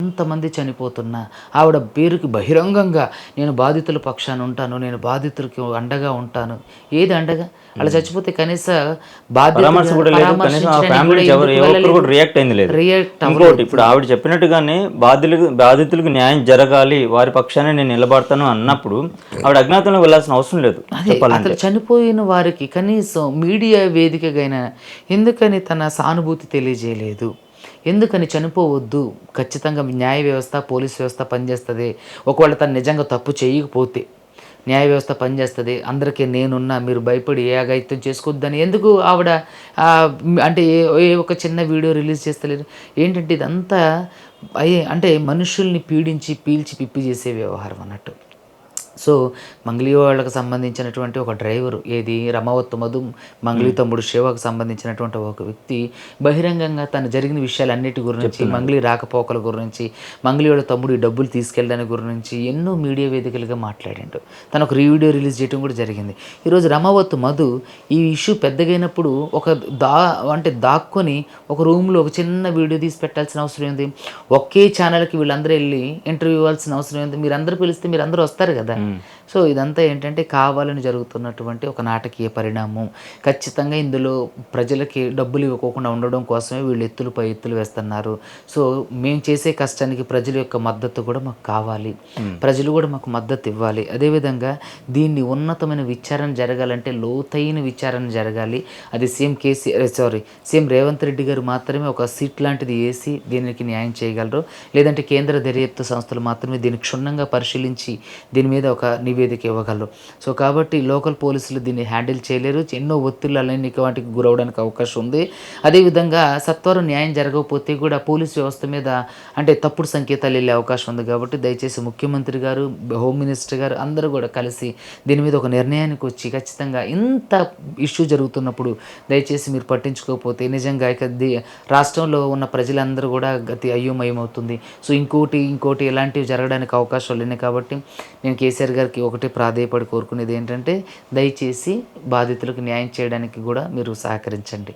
అంతమంది చనిపోతున్నా ఆవిడ పేరుకి బహిరంగంగా నేను బాధితుల పక్షాన ఉంటాను, నేను బాధితులకి అండగా ఉంటాను. ఏది అండగా? అలా చచ్చిపోతే కనీస పరామర్శ బాధ్యతగా కూడా లేదు. కనీసం ఆ పరామర్శించడానికి ఫ్యామిలీ కూడా నుంచి ఎవరు ఎందుకు ఏ ఒక్కరు వెళ్ళలేదు? కూడా రియాక్ట్ అయింది లేదు. రియాక్ట్ ఇంకోటి, అవ్వలేదు. ఇప్పుడు ఆవిడ చెప్పినట్టుగానే బాధితులకు న్యాయం జరగాలి, వారి పక్షానే నేను నిలబడతాను అన్నప్పుడు ఆవిడ అజ్ఞాతంలో వెళ్ళాల్సిన అవసరం లేదు అదే చెప్పాలంటే. అతను చనిపోయిన వారికి కనీసం మీడియా వేదికగైనా ఎందుకని తన సానుభూతి తెలియజేయలేదు? ఎందుకని చనిపోవద్దు, ఖచ్చితంగా న్యాయ వ్యవస్థ, పోలీస్ వ్యవస్థ పనిచేస్తుంది. ఒకవేళ తను నిజంగా తప్పు చేయకపోతే న్యాయ వ్యవస్థ పనిచేస్తుంది. అందరికీ నేనున్నా, మీరు భయపడి ఏ అఘాయిత్యం చేసుకోవద్దని ఎందుకు ఆవిడ అంటే ఏ ఏ ఒక చిన్న వీడియో రిలీజ్ చేస్తలేరు? ఏంటంటే ఇదంతా అంటే మనుషుల్ని పీడించి, పీల్చి పిప్పి చేసే వ్యవహారం అన్నట్టు. సో, మంగ్లీ వాళ్ళకి సంబంధించినటువంటి ఒక డ్రైవరు ఏది రమావత్ మధు, మంగ్లీ తమ్ముడు శివకు సంబంధించినటువంటి ఒక వ్యక్తి బహిరంగంగా తను జరిగిన విషయాలన్నిటి గురించి, చెప్తున్నాడు. మంగ్లీ రాకపోకల గురించి, మంగ్లీ వాళ్ళ తమ్ముడు ఈ డబ్బులు తీసుకెళ్ళడానికి గురించి ఎన్నో మీడియా వేదికలుగా మాట్లాడిండు. తను ఒక వీడియో రిలీజ్ చేయడం కూడా జరిగింది. ఈరోజు రమావత్ మధు ఈ ఇష్యూ పెద్దగైనప్పుడు ఒక అంటే దాక్కొని ఒక రూమ్‌లో ఒక చిన్న వీడియో తీసి పెట్టాల్సిన అవసరం ఏంది? ఒకే ఛానల్‌కి వీళ్ళందరూ ఎళ్లి ఇంటర్వ్యూ ఇవ్వాల్సిన అవసరం ఏంది? మీరందరూ పిలిస్తే మీరందరూ వస్తారు కదా! సో, ఇదంతా ఏంటంటే కావాలని జరుగుతున్నటువంటి ఒక నాటకీయ పరిణామం. ఖచ్చితంగా ఇందులో ప్రజలకి డబ్బులు ఇవ్వకోకుండా ఉండడం కోసమే వీళ్ళు ఎత్తులపై ఎత్తులు వేస్తున్నారు. సో, మేము చేసే కష్టానికి ప్రజల యొక్క మద్దతు కూడా మాకు కావాలి. ప్రజలు కూడా మాకు మద్దతు ఇవ్వాలి. అదేవిధంగా దీన్ని ఉన్నతమైన విచారణ జరగాలంటే లోతైన విచారణ జరగాలి. అది సీఎం రేవంత్ రెడ్డి గారు మాత్రమే ఒక సిట్ లాంటిది ఏసి దీనికి న్యాయం చేయగలరు. లేదంటే కేంద్ర దర్యాప్తు సంస్థలు మాత్రమే దీన్ని క్షుణ్ణంగా పరిశీలించి దీని మీద ఒక నివేదిక ఇవ్వగలరు. సో, కాబట్టి లోకల్ పోలీసులు దీన్ని హ్యాండిల్ చేయలేరు. ఎన్నో ఒత్తిళ్ళు అలాంటి వాటికి గురవడానికి అవకాశం ఉంది. అదేవిధంగా సత్వరం న్యాయం జరగకపోతే కూడా పోలీస్ వ్యవస్థ మీద అంటే తప్పుడు సంకేతాలు వెళ్ళే అవకాశం ఉంది. కాబట్టి దయచేసి ముఖ్యమంత్రి గారు, హోమ్ మినిస్టర్ గారు అందరూ కూడా కలిసి దీని మీద ఒక నిర్ణయానికి వచ్చి ఖచ్చితంగా ఇంత ఇష్యూ జరుగుతున్నప్పుడు దయచేసి మీరు పట్టించుకోకపోతే నిజంగా ఇక రాష్ట్రంలో ఉన్న ప్రజలందరూ కూడా గతి అయోమయం అవుతుంది. సో, ఇంకోటి ఇలాంటివి జరగడానికి అవకాశాలు ఉన్నాయి. కాబట్టి నేను కేసీఆర్ గారికి ఒకటే ప్రాధేయపడి కోరుకునేది ఏంటంటే దయచేసి బాధితులకు న్యాయం చేయడానికి కూడా మీరు సహకరించండి.